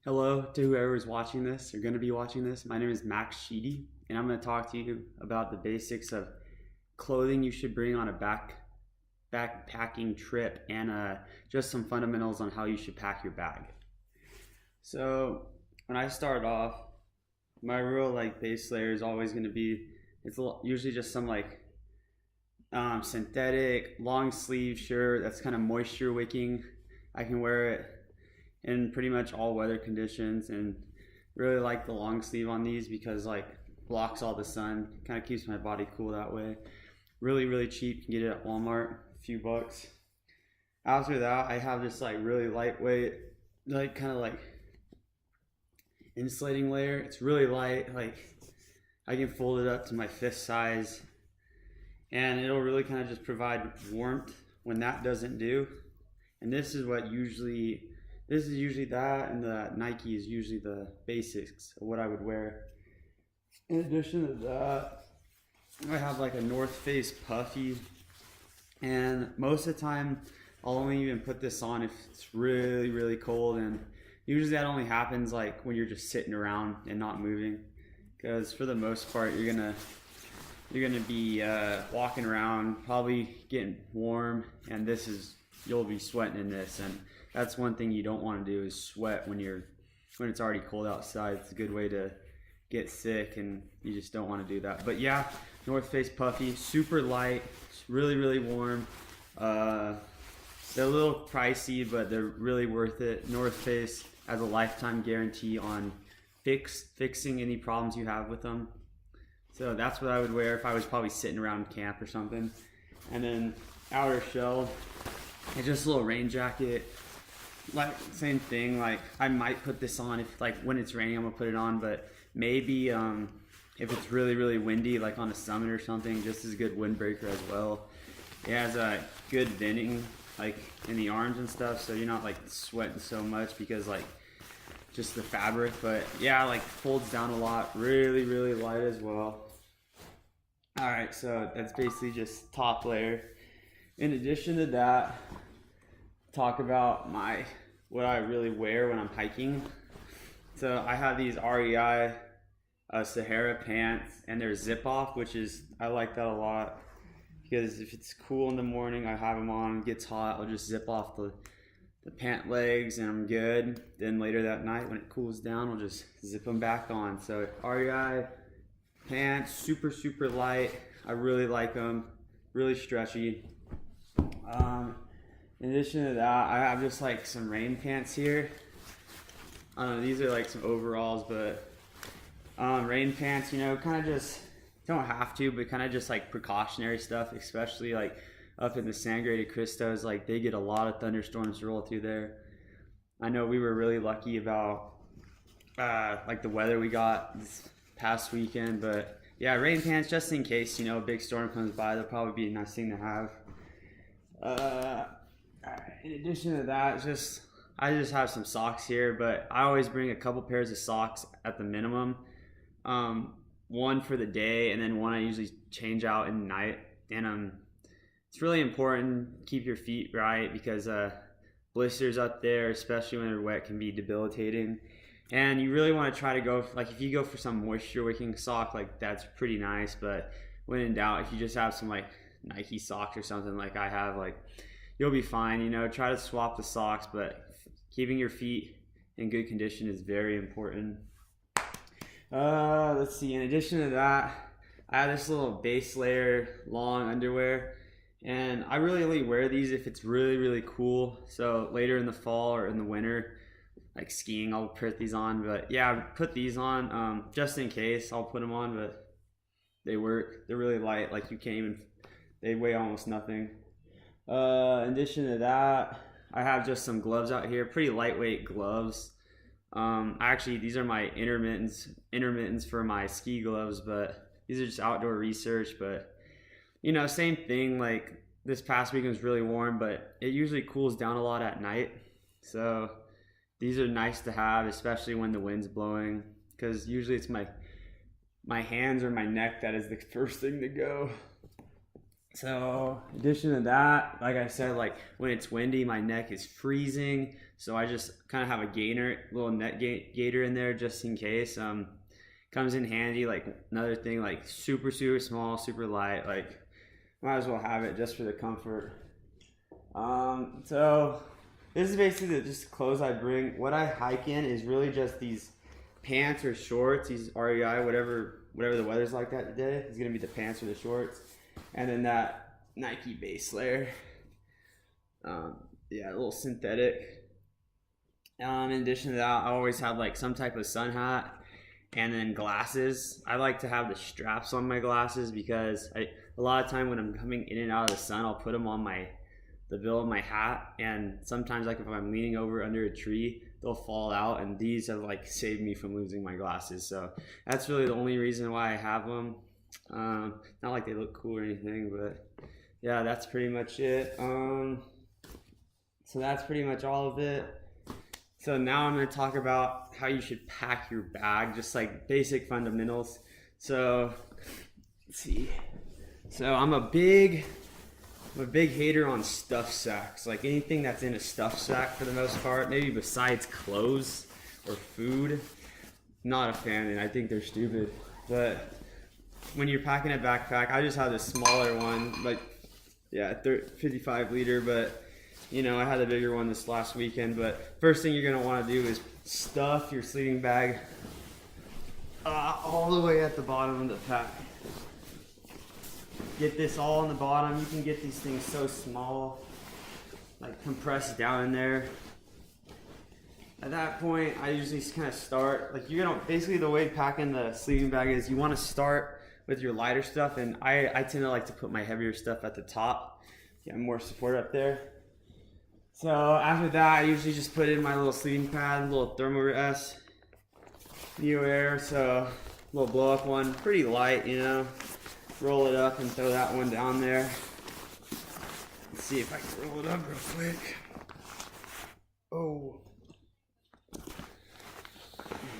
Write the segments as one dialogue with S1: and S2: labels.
S1: Hello to whoever's watching this or going to be watching this. My name is Max Sheedy, and I'm going to talk to you about the basics of clothing you should bring on a backpacking trip and just some fundamentals on how you should pack your bag. So when I start off, my real base layer is always going to be usually just some synthetic long sleeve shirt that's kind of moisture wicking. I can wear it in pretty much all weather conditions, and really like the long sleeve on these because blocks all the sun, kind of keeps my body cool that way. Really cheap, you can get it at Walmart, a few bucks. After that, I have this really lightweight insulating layer. It's really light, I can fold it up to my fist size, and it'll really kind of just provide warmth when that doesn't do. And this is usually that, and the Nike is usually the basics of what I would wear. In addition to that, I have a North Face puffy, and most of the time I'll only even put this on if it's really cold, and usually that only happens when you're just sitting around and not moving, because for the most part you're gonna be walking around, probably getting warm, and you'll be sweating in this, and that's one thing you don't want to do is sweat when it's already cold outside. It's a good way to get sick, and you just don't want to do that. But yeah, North Face puffy, super light, really warm. They're a little pricey, but they're really worth it. North Face has a lifetime guarantee on fixing any problems you have with them. So that's what I would wear if I was probably sitting around camp or something. And then outer shell, it's just a little rain jacket. Same thing, I might put this on if when it's raining, I'm gonna put it on, but maybe if it's really windy, on a summit or something, just as a good windbreaker as well. It has a good venting in the arms and stuff, so you're not sweating so much because just the fabric. But yeah, folds down a lot, really light as well. Alright, so that's basically just top layer. In addition to that, talk about what I really wear when I'm hiking. So I have these REI Sahara pants, and they're zip off, I like that a lot, because if it's cool in the morning, I have them on. It gets hot, I'll just zip off the pant legs and I'm good. Then later that night when it cools down, I'll just zip them back on. So REI pants, super light. I really like them, really stretchy. In addition to that, I have just some rain pants here. I don't know, these are some overalls, but rain pants, kind of just don't have to, but kind of just precautionary stuff, especially up in the Sangre de Cristos. They get a lot of thunderstorms roll through there. I know we were really lucky about the weather we got this past weekend, but yeah, rain pants just in case a big storm comes by. They'll probably be a nice thing to have. In addition to that, I just have some socks here, but I always bring a couple pairs of socks at the minimum. One for the day, and then one I usually change out in the night. And it's really important, keep your feet right, because blisters up there, especially when they're wet, can be debilitating. And you really want to try to go if you go for some moisture wicking sock, that's pretty nice. But when in doubt, if you just have some Nike socks or something I have, you'll be fine. Try to swap the socks, but keeping your feet in good condition is very important. Let's see, in addition to that, I have this little base layer long underwear, and I really only wear these if it's really cool. So later in the fall or in the winter, skiing, I'll put these on. But yeah, I put these on just in case. I'll put them on, but they work. They're really light, they weigh almost nothing. In addition to that, I have just some gloves out here, pretty lightweight gloves. Actually, these are my intermittents for my ski gloves, but these are just outdoor research. But same thing, this past weekend was really warm, but it usually cools down a lot at night. So these are nice to have, especially when the wind's blowing, because usually it's my hands or my neck that is the first thing to go. So in addition to that, like I said, like when it's windy, my neck is freezing. So I just kind of have a gainer, little neck gaiter in there just in case. Comes in handy. Like another thing, like super small, super light. Like might as well have it just for the comfort. So this is basically just clothes I bring. What I hike in is really just these pants or shorts, these REI, whatever the weather's like that day is gonna be the pants or the shorts, and then that Nike base layer. Yeah, a little synthetic. In addition to that, I always have like some type of sun hat and then glasses. I like to have the straps on my glasses because a lot of time when I'm coming in and out of the sun, I'll put them on the bill of my hat, and sometimes like if I'm leaning over under a tree, they'll fall out, and these have like saved me from losing my glasses. So that's really the only reason why I have them. Not like they look cool or anything, but yeah, that's pretty much it. So that's pretty much all of it. So now I'm going to talk about how you should pack your bag, just like basic fundamentals. So let's see. So I'm a big hater on stuff sacks. Like anything that's in a stuff sack for the most part, maybe besides clothes or food. Not a fan, and I think they're stupid. But when you're packing a backpack, I just have the smaller one, like 55 liter, but you know, I had a bigger one this last weekend. But first thing you're gonna want to do is stuff your sleeping bag all the way at the bottom of the pack. Get this all on the bottom. You can get these things so small, like compressed down in there. At that point, I usually kind of start, like you're gonna, basically the way packing the sleeping bag is you want to start with your lighter stuff, and I tend to like to put my heavier stuff at the top, get more support up there. So after that, I usually just put in my little sleeping pad, little Thermarest NeoAir, so a little blow up one, pretty light, you know. Roll it up and throw that one down there. Let's see if I can roll it up real quick. Oh.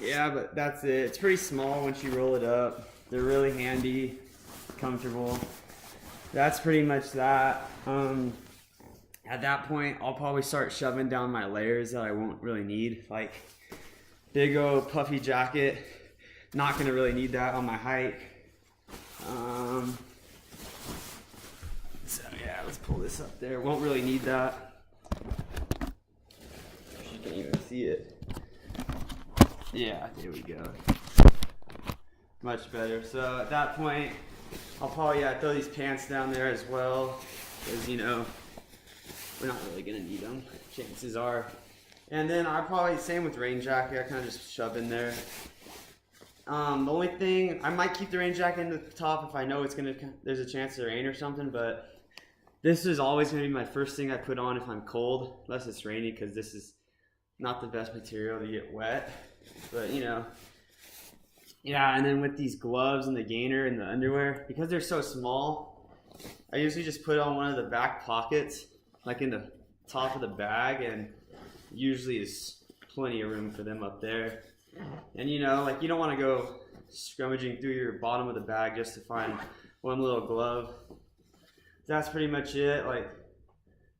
S1: Yeah, but that's it. It's pretty small once you roll it up. They're really handy, comfortable. That's pretty much that. At that point, I'll probably start shoving down my layers that I won't really need. Like big old puffy jacket. Not gonna really need that on my hike. So yeah, let's pull this up there. Won't really need that. You can't even see it. Yeah, there we go. Much better. So at that point, I'll probably throw these pants down there as well, because you know we're not really gonna need them. Chances are. And then I probably same with rain jacket. I kind of just shove in there. The only thing, I might keep the rain jacket in the top if I know there's a chance of rain or something, but this is always going to be my first thing I put on if I'm cold, unless it's rainy, because this is not the best material to get wet, but you know. Yeah, and then with these gloves and the gainer and the underwear, because they're so small, I usually just put on one of the back pockets, like in the top of the bag, and usually is plenty of room for them up there. And you know, like you don't want to go scrummaging through your bottom of the bag just to find one little glove. That's pretty much it. Like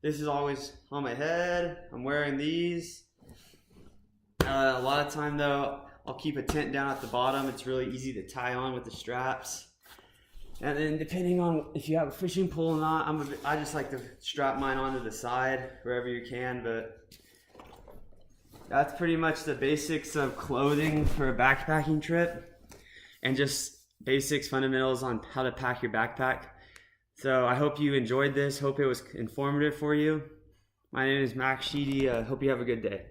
S1: this is always on my head. I'm wearing these. A lot of time though, I'll keep a tent down at the bottom. It's really easy to tie on with the straps. And then depending on if you have a fishing pole or not, I just like to strap mine onto the side wherever you can, but that's pretty much the basics of clothing for a backpacking trip, and just basics, fundamentals on how to pack your backpack. So I hope you enjoyed this. Hope it was informative for you. My name is Max Sheedy. Hope you have a good day.